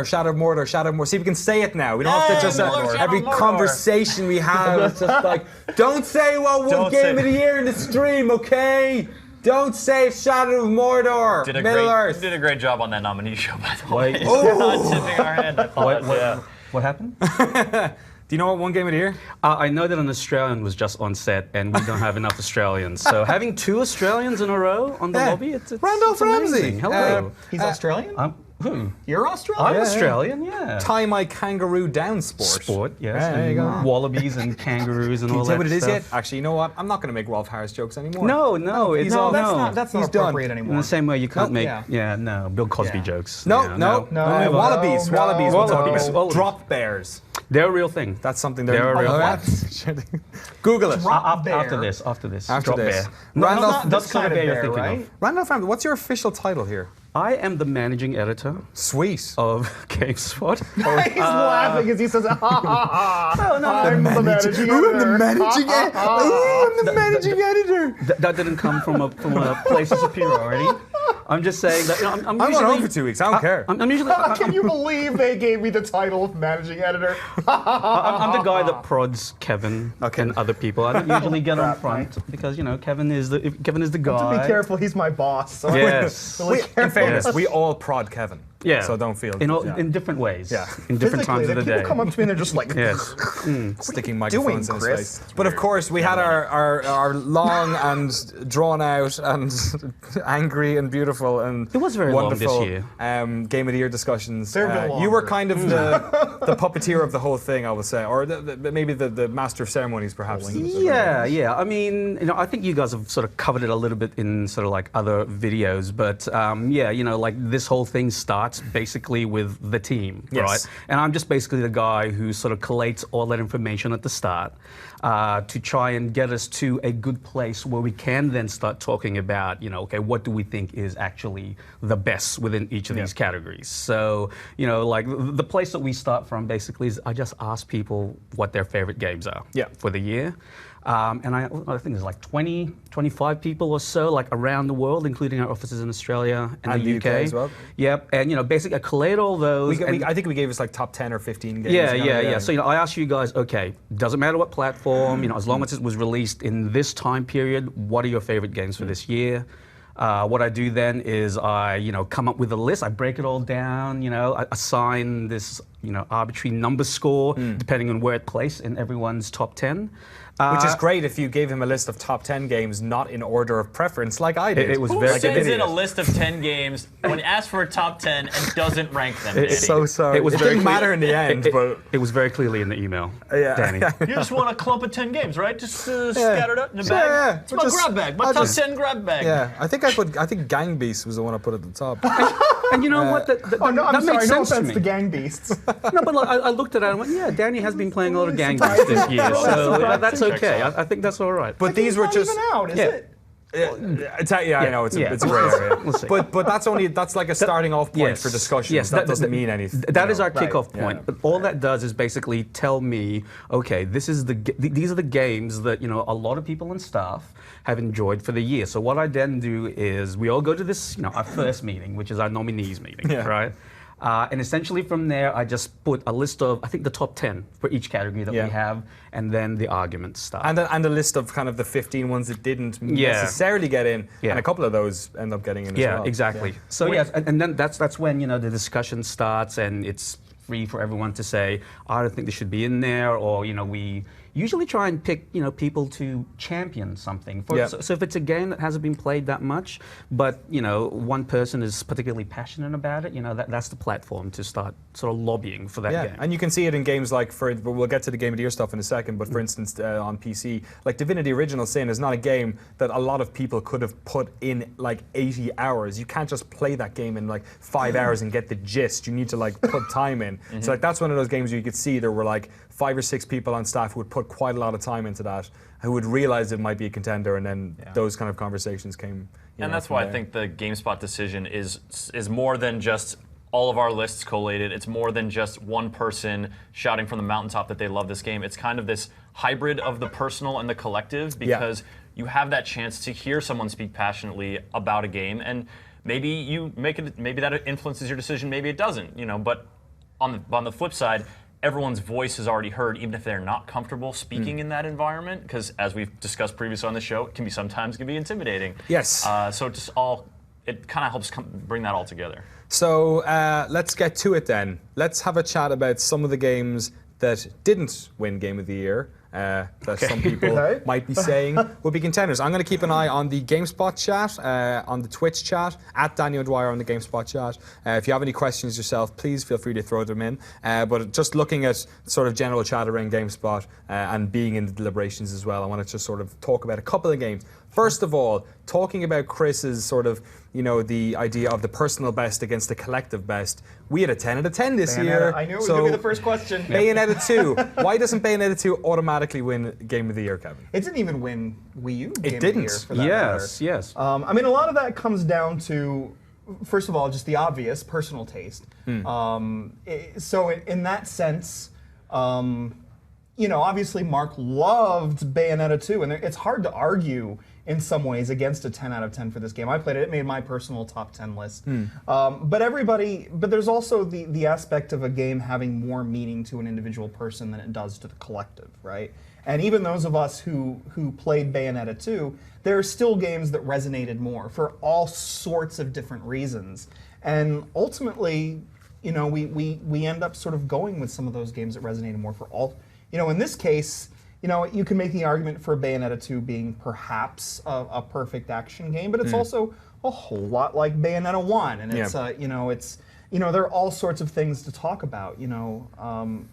Shadow of Mordor, Shadow of Mordor. See, we can say it now. We don't have to just every conversation we have. It's just like, don't say one game of the year in the stream, okay? Don't say Shadow of Mordor. You did a great job on that nominee show, by the way. Not tipping our hand. What happened? Do you know what one game of the year? I know that an Australian was just on set, and we don't have enough Australians. So having 2 Australians in a row on the lobby, it's Randolph Ramsey. Hello. He's Australian? Who? You're Australian? I'm Australian, yeah. Tie my kangaroo down sport. Sport, yes. Yeah, there you go. Wallabies and kangaroos and Can all you that tell what it is stuff. yet? Actually, you know what? I'm not going to make Rolf Harris jokes anymore. No, it's all that's not appropriate anymore. In the same way you can't make Bill Cosby Yeah. jokes. No. No, Wallabies. We'll talk Wallabies. about. Drop bears. They're a real thing. That's something They're a real thing. Google it. After this. After Drop this. bear. Randolph, That's kind of bear you're thinking of. Randolph Ramsey, what's your official title here? I am the managing editor Sweet. of GameSpot. He's laughing as he says, ha ha ha. No, I'm the managing editor. I'm the managing editor. That didn't come from a place of superiority. I'm just saying that I'm I usually went home for 2 weeks. I don't care. I'm usually Can you believe they gave me the title of managing editor? I'm the guy that prods Kevin and other people. I don't usually get on front because Kevin is the guy. To be careful, he's my boss. So Yes. In fairness, we all prod Kevin. Yeah. So don't feel. In different ways. Yeah. In different times of the day. People come up to me and they're just like, Yes. Sticking microphones in his Chris? face. But of course, we had our long and drawn out and angry and beautiful and It was very long this wonderful year. Game of the Year discussions. They've been You were longer. kind of the puppeteer of the whole thing, I would say, or maybe the master of ceremonies, perhaps. Yeah. I mean, I think you guys have sort of covered it a little bit in sort of like other videos, but like this whole thing starts basically with the team, Yes. right? And I'm just basically the guy who sort of collates all that information at the start to try and get us to a good place where we can then start talking about, okay, what do we think is actually the best within each of these categories? So, like the place that we start from basically is I just ask people what their favorite games are for the year. And I think there's like 20, 25 people or so, like around the world, including our offices in Australia and the UK as well. Yep, and basically I collate all those. I think we gave us like top 10 or 15 games. Yeah. So I asked you guys, okay, doesn't matter what platform, as long as it was released in this time period, what are your favorite games for this year? What I do then is I, come up with a list. I break it all down. I assign this, arbitrary number score depending on where it placed in everyone's top 10. Which is great if you gave him a list of top 10 games, not in order of preference, like I did. It was Who very sends in a list of 10 games when asked for a top 10 and doesn't rank them? It's so sorry. It was It very didn't clear- matter in the end, but It was very clearly in the email, Yeah. Danny. You just want a clump of 10 games, right? Just scattered out in a bag. Yeah. It's my grab bag. My top 10 grab bag. yeah, I think Gang Beast was the one I put at the top. And you know what? That oh no, I'm that sorry, makes no sense to offense me. to Gang Beasts. No, but I looked at it and went, yeah, Danny has been playing a lot of Gang Beasts this year, so that's okay. I think that's all right. But these were It's just. not even out, is Yeah. it? I know it's a gray area. We'll see. But that's like a starting off point Yes. for discussion. Yes, that doesn't mean anything. That is our Right, kickoff point. yeah. But all that does is basically tell me, okay, these are the games that a lot of people and staff have enjoyed for the year. So what I then do is we all go to this, our first meeting, which is our nominees meeting, right? And essentially from there, I just put a list of, I think, the top 10 for each category that we have, and then the arguments start. And a list of kind of the 15 ones that didn't necessarily get in, and a couple of those end up getting in as well. Yeah, exactly. So yes, and then that's when the discussion starts, and it's free for everyone to say, I don't think this should be in there, or we usually try and pick people to champion something. So if it's a game that hasn't been played that much, but one person is particularly passionate about it, that's the platform to start sort of lobbying for that game. And you can see it in games like, we'll get to the Game of the Year stuff in a second, but for instance on PC, like Divinity Original Sin is not a game that a lot of people could have put in like 80 hours. You can't just play that game in like 5 hours and get the gist. You need to like put time in. So like that's one of those games where you could see there were like 5 or 6 people on staff who would put quite a lot of time into that, who would realize it might be a contender, and then those kind of conversations came. And that's why I think the GameSpot decision is more than just all of our lists collated. It's more than just one person shouting from the mountaintop that they love this game. It's kind of this hybrid of the personal and the collective, because you have that chance to hear someone speak passionately about a game, and maybe you make it. Maybe that influences your decision. Maybe it doesn't. But on the flip side, everyone's voice is already heard, even if they're not comfortable speaking in that environment. Because as we've discussed previously on the show, it can be sometimes intimidating. Yes. So it kind of helps bring that all together. So let's get to it then. Let's have a chat about some of the games that didn't win Game of the Year. That some people might be saying would be contenders. I'm going to keep an eye on the GameSpot chat, on the Twitch chat, at Daniel Dwyer on the GameSpot chat. If you have any questions yourself, please feel free to throw them in. But just looking at sort of general chat around GameSpot and being in the deliberations as well, I want to just sort of talk about a couple of games. First of all, talking about Chris's sort of, the idea of the personal best against the collective best. We had a 10 out of 10 this year. I knew it was going to be the first question. Bayonetta 2. Why doesn't Bayonetta 2 automatically win Game of the Year, Kevin? It didn't even win Wii U Game It didn't. of the Year, for that matter. Yes. I mean, a lot of that comes down to, first of all, just the obvious personal taste. So in that sense, obviously Mark loved Bayonetta 2, and it's hard to argue in some ways against a 10 out of 10 for this game. I played it; it made my personal top 10 list. But there's also the aspect of a game having more meaning to an individual person than it does to the collective, right? And even those of us who played Bayonetta 2, there are still games that resonated more for all sorts of different reasons. And ultimately, we end up sort of going with some of those games that resonated more for all. In this case, you can make the argument for Bayonetta 2 being perhaps a perfect action game, but it's also a whole lot like Bayonetta 1, and it's there are all sorts of things to talk about, and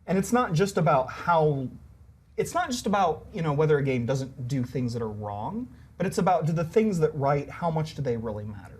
it's not just about whether a game doesn't do things that are wrong, but it's about do the things that how much do they really matter?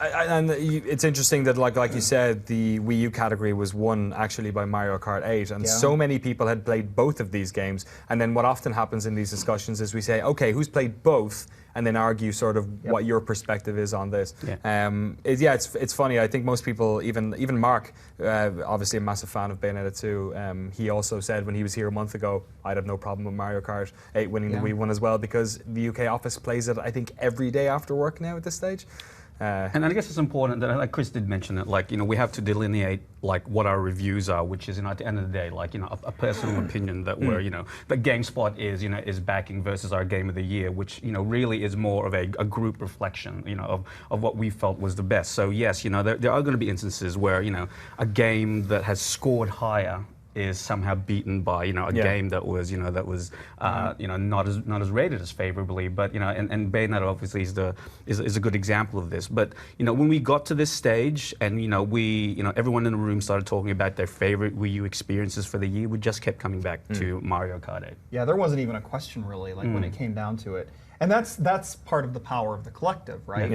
And it's interesting that, like you said, the Wii U category was won actually by Mario Kart 8, and so many people had played both of these games. And then what often happens in these discussions is we say, okay, who's played both? And then argue sort of what your perspective is on this. It's funny. I think most people, even Mark, obviously a massive fan of Bayonetta 2, he also said when he was here a month ago, I'd have no problem with Mario Kart 8 winning the Wii one as well, because the UK office plays it, I think, every day after work now at this stage. And I guess it's important that, like Chris did mention it, we have to delineate what our reviews are, which is, at the end of the day, a personal opinion that that GameSpot is backing versus our Game of the Year, which really is more of a group reflection, of what we felt was the best. So yes, there are going to be instances where a game that has scored higher is somehow beaten by a game that was not as rated as favorably, but and Bayonetta obviously is a good example of this. But when we got to this stage and everyone in the room started talking about their favorite Wii U experiences for the year, we just kept coming back to Mario Kart 8. Yeah, there wasn't even a question really, when it came down to it, and that's part of the power of the collective, right?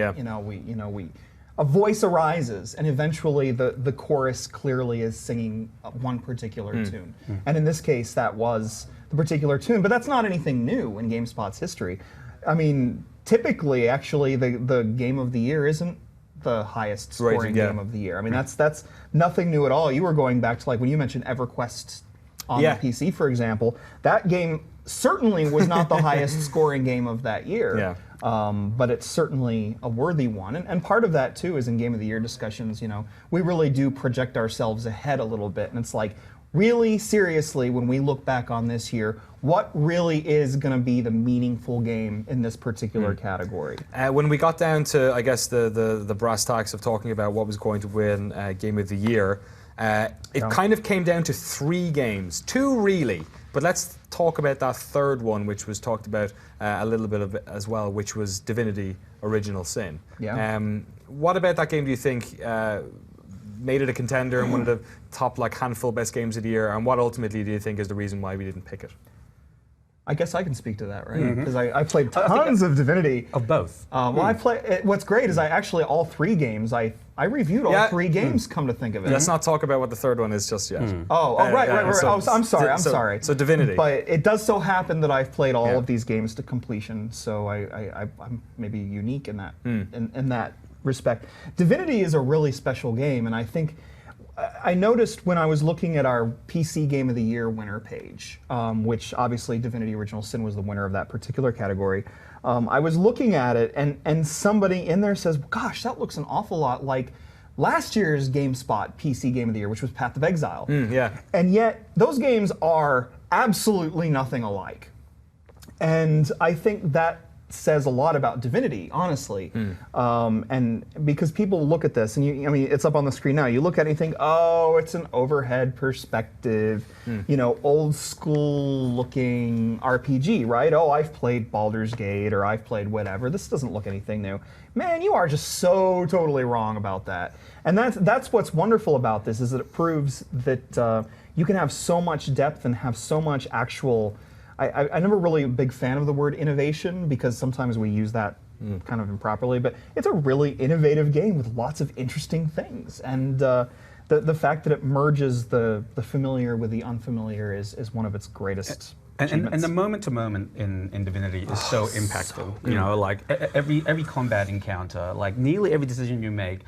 A voice arises, and eventually the chorus clearly is singing one particular tune. And in this case, that was the particular tune. But that's not anything new in GameSpot's history. I mean, typically, actually, the Game of the Year isn't the highest scoring game of the year. I mean, that's nothing new at all. You were going back to when you mentioned EverQuest on the PC, for example. That game certainly was not the highest scoring game of that year. But it's certainly a worthy one. And part of that, too, is in Game of the Year discussions, we really do project ourselves ahead a little bit. And it's really seriously, when we look back on this year, what really is going to be the meaningful game in this particular category? When we got down to, I guess, the brass tacks of talking about what was going to win Game of the Year, it kind of came down to 3 games. 2 really. But let's talk about that third one, which was talked about a little bit of as well, which was Divinity: Original Sin. What about that game do you think made it a contender and one of the top handful best games of the year? And what ultimately do you think is the reason why we didn't pick it? I guess I can speak to that, right? Because I played tons of Divinity. Of both. Well, I play. What's great is all 3 games. I reviewed all 3 games. Come to think of it, let's not talk about what the third one is just yet. Right. So, I'm sorry. So Divinity. But it does so happen that I've played all of these games to completion. So I'm maybe unique in that in that respect. Divinity is a really special game, and I think. I noticed when I was looking at our PC Game of the Year winner page, which obviously Divinity Original Sin was the winner of that particular category. I was looking at it, and somebody in there says, "Gosh, that looks an awful lot like last year's GameSpot PC Game of the Year, which was Path of Exile. Yeah. And yet, those games are absolutely nothing alike. And I think that says a lot about Divinity, honestly. And because people look at this, and I mean, it's up on the screen now. You look at it and you think, oh, it's an overhead perspective, you know, old school looking RPG, right? Oh, I've played Baldur's Gate, or I've played whatever. This doesn't look anything new. Man, you are just so totally wrong about that. And that's what's wonderful about this, is that it proves that you can have so much depth and have so much actual. I'm never really a big fan of the word innovation, because sometimes we use that kind of improperly, but it's a really innovative game with lots of interesting things. And the fact that it merges the familiar with the unfamiliar is one of its greatest achievements. And the moment-to-moment in Divinity is so impactful. You know, like every combat encounter, like nearly every decision you make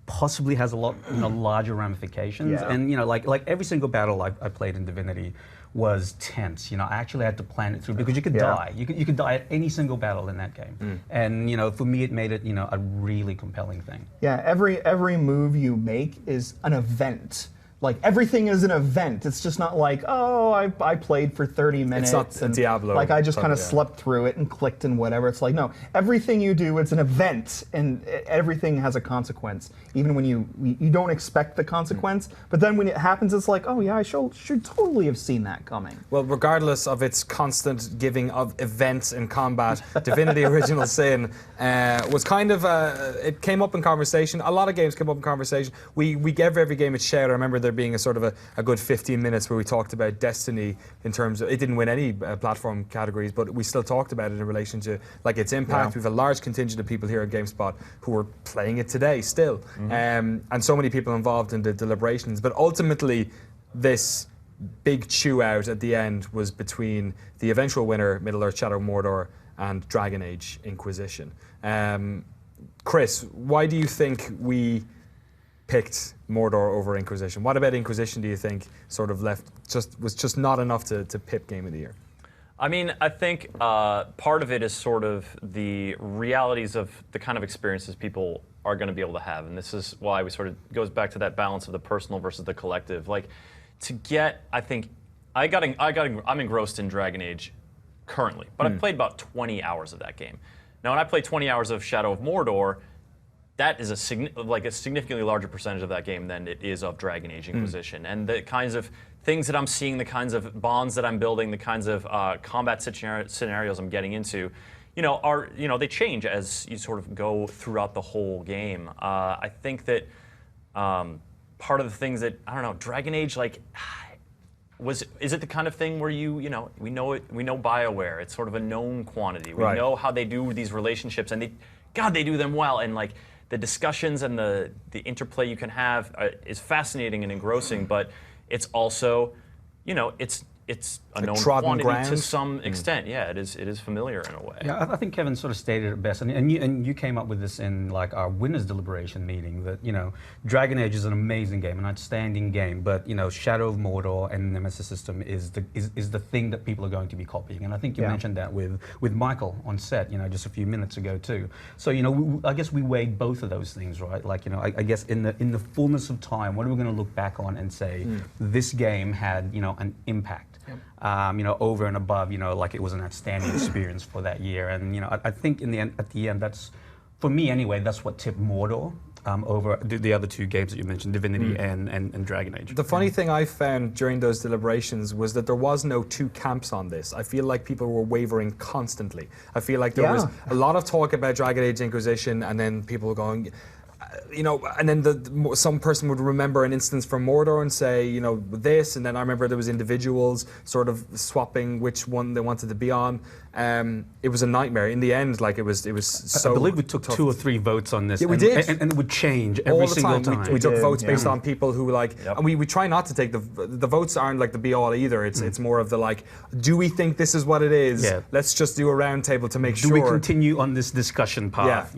possibly has a lot, you know, larger ramifications. Yeah. And you know, like every single battle I played in Divinity was tense. You know, I actually had to plan it through, because you could die. You could die at any single battle in that game. And you know, for me, it made it, you know, a really compelling thing. Yeah, every move you make is an event. Like, everything is an event. It's just not like, oh, I played for 30 minutes. It's not and Diablo. like I just kind of slept through it and clicked and whatever. It's like, no, everything you do, it's an event, and everything has a consequence. Even when you don't expect the consequence, but then when it happens, it's like, oh yeah, I should totally have seen that coming. Well, regardless of its constant giving of events in combat, Divinity Original Sin was kind of, it came up in conversation. A lot of games came up in conversation. We gave every game its share. I remember there being a sort of a good 15 minutes where we talked about Destiny in terms of, it didn't win any platform categories, but we still talked about it in relation to like its impact. Yeah. We have a large contingent of people here at GameSpot who are playing it today still. And so many people involved in the deliberations. But ultimately, this big chew out at the end was between the eventual winner, Middle-earth Shadow of Mordor, and Dragon Age Inquisition. Chris, why do you think we picked Mordor over Inquisition? What about Inquisition do you think sort of was just not enough to pip Game of the Year? I mean, I think part of it is sort of the realities of the kind of experiences people are going to be able to have, and this is why we sort of goes back to that balance of the personal versus the collective. Like, to get, I think, I'm engrossed in Dragon Age currently, but I've played about 20 hours of that game. Now, when I play 20 hours of Shadow of Mordor, that is a significantly larger percentage of that game than it is of Dragon Age Inquisition. And the kinds of things that I'm seeing, the kinds of bonds that I'm building, the kinds of combat scenarios I'm getting into, they change as you sort of go throughout the whole game. I think that part of the things that, I don't know, Dragon Age, is it the kind of thing where we know BioWare, it's sort of a known quantity. We know how they do these relationships, and they do them well. And like, the discussions and the interplay you can have is fascinating and engrossing, but it's also, it's a known quantity ground to some extent. Yeah, it is familiar in a way. Yeah, I think Kevin sort of stated it best, and you came up with this in like our winners deliberation meeting, that Dragon Age is an amazing game, an outstanding game, but Shadow of Mordor and Nemesis system is the thing that people are going to be copying, and I think you mentioned that with Michael on set, just a few minutes ago too. So I guess we weighed both of those things, right? Like I guess in the fullness of time, what are we going to look back on and say this game had an impact? Over and above, like it was an outstanding experience for that year. And I think at the end, that's, for me anyway, that's what tipped Mordor over the other two games that you mentioned, Divinity and Dragon Age. The funny thing I found during those deliberations was that there was no two camps on this. I feel like people were wavering constantly. I feel like there was a lot of talk about Dragon Age Inquisition, and then people were going, and then some person would remember an instance from Mordor and say, this, and then I remember there was individuals sort of swapping which one they wanted to be on. It was a nightmare. In the end, it was so I believe we took tough. 2 or 3 votes on this. Yeah, we did. And it would change all every the single time. time. We took votes based on people who and we try not to take the votes aren't like the be all either. It's more of the do we think this is what it is? Yeah. Let's just do a round table to make sure. Do we continue on this discussion path?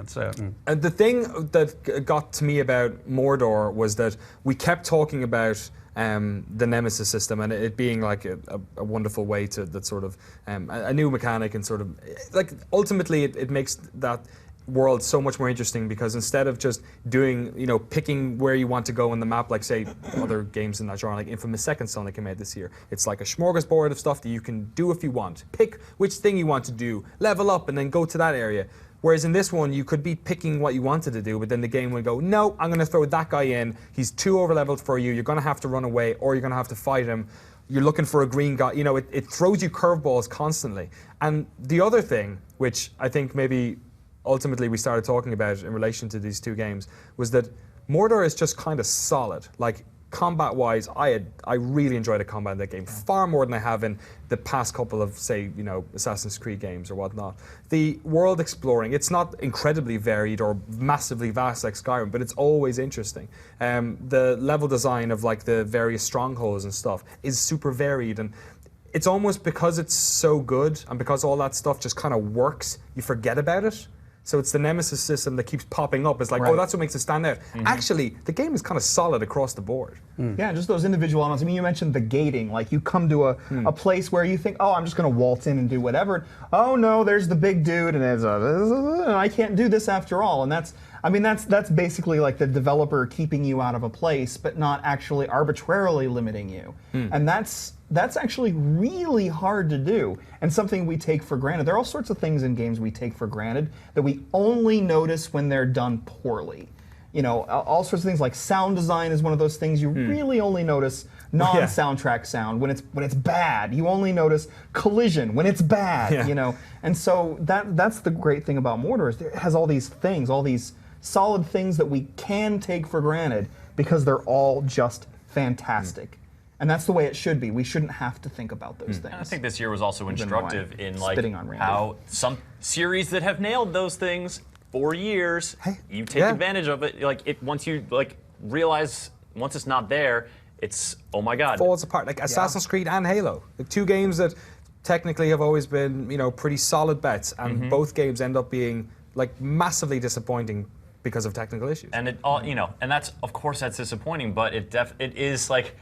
So. And the thing that got to me about Mordor was that we kept talking about the Nemesis system and it being like a wonderful way to that sort of a new mechanic and sort of ultimately it makes that world so much more interesting because instead of just doing, picking where you want to go on the map, like say other games in that genre, like Infamous Second Son that came out this year, it's like a smorgasbord of stuff that you can do if you want. Pick which thing you want to do, level up, and then go to that area. Whereas in this one, you could be picking what you wanted to do, but then the game would go, no, I'm going to throw that guy in. He's too overleveled for you. You're going to have to run away, or you're going to have to fight him. You're looking for a green guy. It throws you curveballs constantly. And the other thing, which I think maybe ultimately we started talking about in relation to these two games, was that Mordor is just kind of solid. Like, combat-wise, I really enjoyed the combat in that game, far more than I have in the past couple of, say, Assassin's Creed games or whatnot. The world exploring, it's not incredibly varied or massively vast like Skyrim, but it's always interesting. The level design of like the various strongholds and stuff is super varied, and it's almost because it's so good and because all that stuff just kind of works, you forget about it. So it's the Nemesis system that keeps popping up. It's like, oh, that's what makes it stand out. Actually, the game is kind of solid across the board. Yeah, just those individual elements. I mean, you mentioned the gating. Like, you come to a place where you think, oh, I'm just going to waltz in and do whatever. Oh, no, there's the big dude, and I can't do this after all. And that's basically like the developer keeping you out of a place, but not actually arbitrarily limiting you. And that's actually really hard to do, and something we take for granted. There are all sorts of things in games we take for granted that we only notice when they're done poorly. All sorts of things like sound design is one of those things you really only notice non-soundtrack sound when it's bad. You only notice collision when it's bad. And so that's the great thing about Mordor, is it has all these things, all these solid things that we can take for granted because they're all just fantastic. And that's the way it should be. We shouldn't have to think about those things. And I think this year was also instructive in like on how some series that have nailed those things for years, you take advantage of it. Once you realize once it's not there, it's oh my god, falls apart. Like Assassin's Creed and Halo, the two games that technically have always been pretty solid bets, and both games end up being like massively disappointing because of technical issues. And it all and that's of course that's disappointing, but it is like.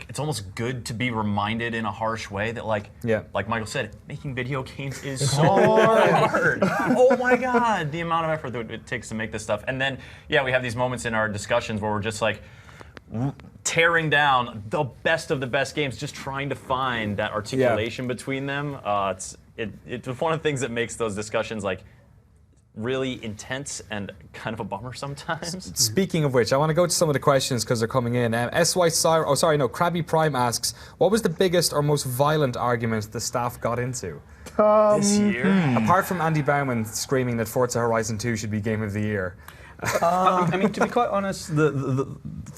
It's almost good to be reminded in a harsh way that like Michael said, making video games is so hard. Oh my god, the amount of effort that it takes to make this stuff. And then we have these moments in our discussions where we're just like tearing down the best of the best games, just trying to find that articulation between them. It's one of the things that makes those discussions like really intense and kind of a bummer sometimes. Speaking of which, I want to go to some of the questions because they're coming in. Krabby Prime asks, what was the biggest or most violent argument the staff got into this year? Apart from Andy Bauman screaming that Forza Horizon 2 should be Game of the Year. I mean, to be quite honest, the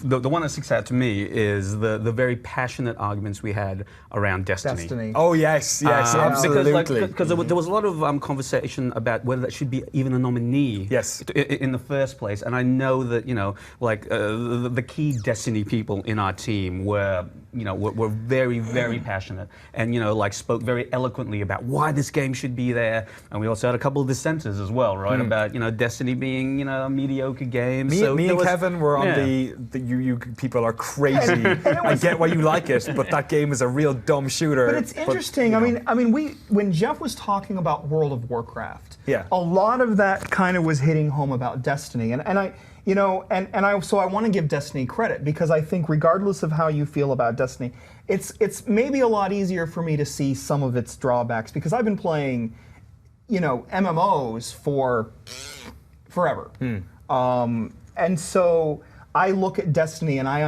one that sticks out to me is the very passionate arguments we had around Destiny. Oh yes, absolutely. Because there was a lot of conversation about whether that should be even a nominee. Yes. In the first place, and I know that the key Destiny people in our team were very, very passionate, and spoke very eloquently about why this game should be there. And we also had a couple of dissenters as well, right? About Destiny being a mediocre game. Me and Kevin were on the you people are crazy. I get why you like it, but that game is a real dumb shooter. But it's interesting. When Jeff was talking about World of Warcraft, a lot of that kind of was hitting home about Destiny, and I want to give Destiny credit, because I think regardless of how you feel about Destiny, it's maybe a lot easier for me to see some of its drawbacks, because I've been playing, MMOs for forever. And so I look at Destiny and I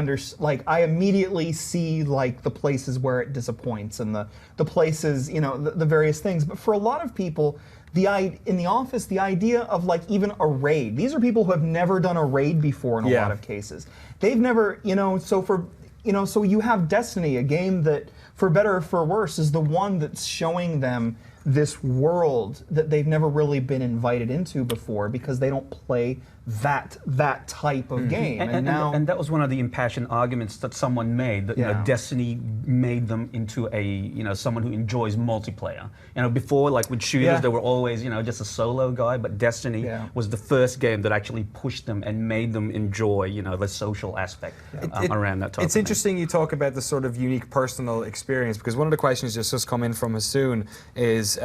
immediately see the places where it disappoints, and the places, the various things. But for a lot of people, in the office, the idea of even a raid. These are people who have never done a raid before in a lot of cases. They've never, so you have Destiny, a game that, for better or for worse, is the one that's showing them this world that they've never really been invited into before, because they don't play that type of game. And that was one of the impassioned arguments that someone made, that Destiny made them into a someone who enjoys multiplayer. Before, with shooters, they were always just a solo guy, but Destiny was the first game that actually pushed them and made them enjoy the social aspect around that type. It's interesting you talk about the sort of unique personal experience, because one of the questions just come in from Hasoon is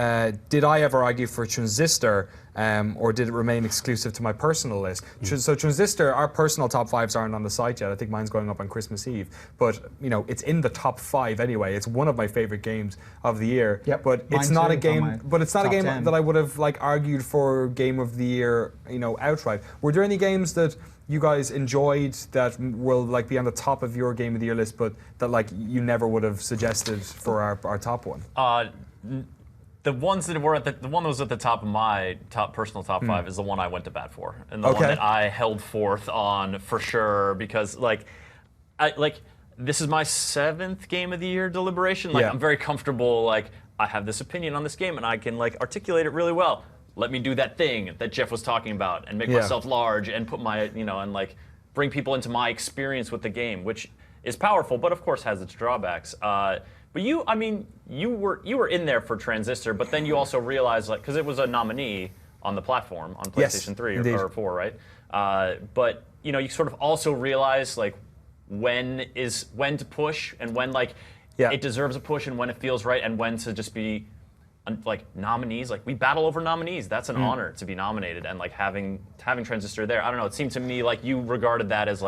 did I ever argue for Transistor, or did it remain exclusive to my personal list? So Transistor, our personal top 5s aren't on the site yet. I think mine's going up on Christmas Eve. But it's in the top 5 anyway. It's one of my favorite games of the year. Yep, but it's not a game. But it's not a game 10. that I would have argued for Game of the Year, outright. Were there any games that you guys enjoyed that will be on the top of your Game of the Year list, but that you never would have suggested for our top one? The ones that were the one that was at the top of my personal top 5 is the one I went to bat for, and the one that I held forth on for sure, because this is my 7th Game of the Year deliberation. I'm very comfortable. I have this opinion on this game, and I can articulate it really well. Let me do that thing that Jeff was talking about, and make myself large, and put my and bring people into my experience with the game, which is powerful, but of course has its drawbacks. But you were in there for Transistor, but then you also realized, because it was a nominee on the platform, on PlayStation 3 or 4, right? But you sort of also realize when to push, and when it deserves a push, and when it feels right, and when to just be nominees. We battle over nominees. That's an honor to be nominated, and having Transistor there. I don't know. It seemed to me like you regarded that as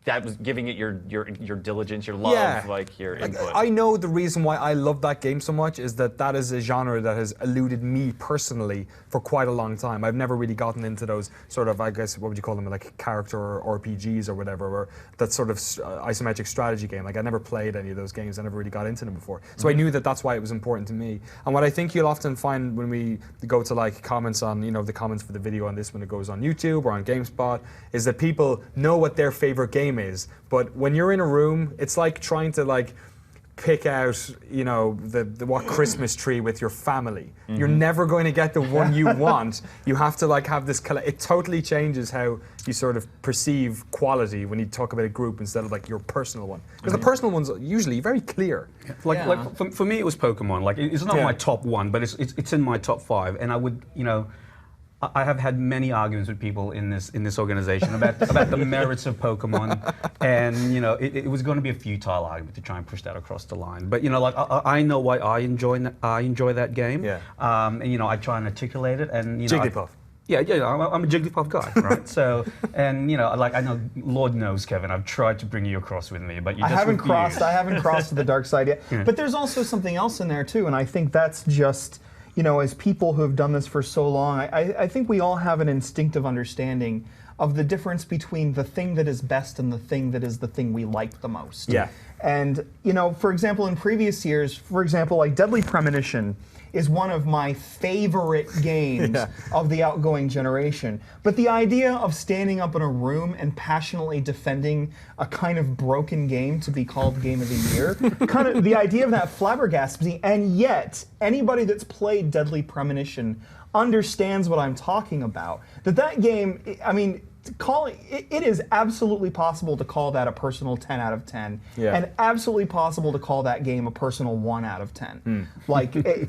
that was giving it your diligence, your love, your input. I know the reason why I love that game so much is that is a genre that has eluded me personally for quite a long time. I've never really gotten into those sort of, I guess, what would you call them, character RPGs or whatever, or that sort of isometric strategy game. I never played any of those games. I never really got into them before. So I knew that's why it was important to me. And what I think you'll often find when we go to comments on, the comments for the video on this when it goes on YouTube or on GameSpot, is that people know what their favorite game is, but when you're in a room, it's like trying to pick out what Christmas tree with your family. You're never going to get the one you want. You have to have this it totally changes how you sort of perceive quality when you talk about a group instead of your personal one, because the personal one's usually very clear. For me it was Pokemon. It's not my top 1, but it's in my top 5, and I would I have had many arguments with people in this organization about the merits of Pokemon, and it was going to be a futile argument to try and push that across the line. But I know why I enjoy that game. Yeah. And I try and articulate it, and Jigglypuff. I'm a Jigglypuff guy, right? So, and I know, Lord knows, Kevin, I've tried to bring you across with me, but I haven't crossed to the dark side yet. Yeah. But there's also something else in there too, and I think that's just, as people who have done this for so long, I think we all have an instinctive understanding of the difference between the thing that is best and the thing that is the thing we like the most. Yeah. And, for example, in previous years, Deadly Premonition is one of my favorite games of the outgoing generation. But the idea of standing up in a room and passionately defending a kind of broken game to be called Game of the Year, the idea of that flabbergasts me, and yet anybody that's played Deadly Premonition understands what I'm talking about. That game, it is absolutely possible to call that a personal 10 out of 10, and absolutely possible to call that game a personal 1 out of 10.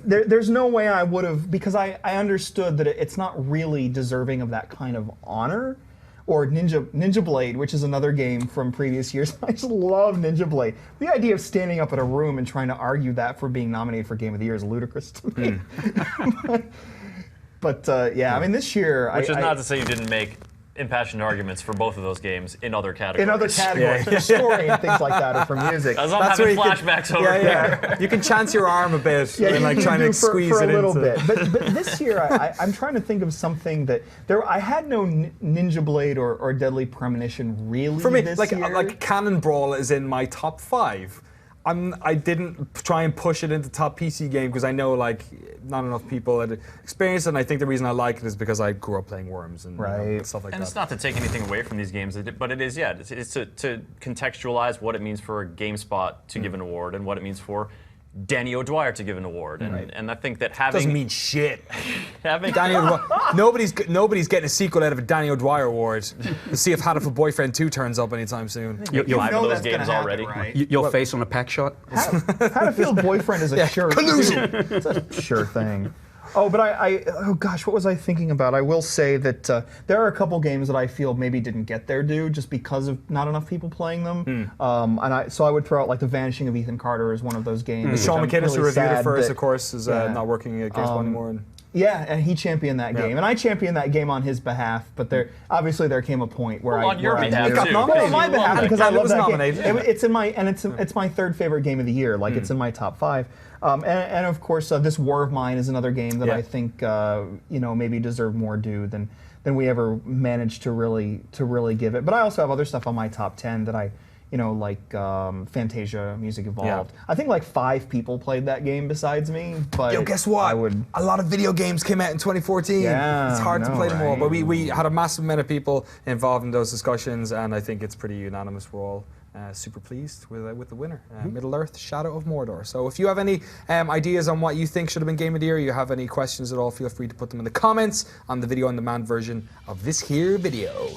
There's no way I would have, because I understood that it's not really deserving of that kind of honor. Or Ninja Blade, which is another game from previous years. I just love Ninja Blade. The idea of standing up in a room and trying to argue that for being nominated for Game of the Year is ludicrous to me. But this year... Which is not to say you didn't make impassioned arguments for both of those games in other categories. In other categories, for story and things like that, or for music. As I'm having flashbacks over here. You can chance your arm a bit and trying to squeeze it in. For a little bit. But this year, I'm trying to think of something that I had no Ninja Blade or Deadly Premonition really. For me, this year. Cannon Brawl is in my top 5. I didn't try and push it into top PC game because I know not enough people had experienced it, and I think the reason I like it is because I grew up playing Worms and stuff like that. And it's not to take anything away from these games, but it is, it's to contextualize what it means for GameSpot to give an award and what it means for Danny O'Dwyer to give an award, and I think that having doesn't mean shit. Having Danny nobody's getting a sequel out of a Danny O'Dwyer award. Let's see if Hatoful Boyfriend 2 turns up anytime soon. You'll have those games already. Right? Your face on a pack shot. Hatoful Boyfriend is a sure collusion. It's a sure thing. Oh, but oh gosh, what was I thinking about? I will say that there are a couple games that I feel maybe didn't get their due just because of not enough people playing them. So I would throw out like The Vanishing of Ethan Carter as one of those games. Sean McInnes, who reviewed it for us, that, of course, is not working at GameSpot anymore. And yeah, and he championed that game, and I championed that game on his behalf. But there came a point where on your behalf got too. nominated on my behalf because I love that nominated. game. It's in my it's my third favorite game of the year. Like it's in my top 5. And of course, This War of Mine is another game that I think maybe deserved more due than we ever managed to really give it. But I also have other stuff on my top 10 that I. Like Fantasia, Music Evolved. I think like 5 people played that game besides me. But yo, guess what? A lot of video games came out in 2014. Yeah, it's hard to play them all. right? But we had a massive amount of people involved in those discussions, and I think it's pretty unanimous. We're all super pleased with the winner, Middle Earth: Shadow of Mordor. So if you have any ideas on what you think should have been Game of the Year, you have any questions at all, feel free to put them in the comments on the video on demand version of this here video.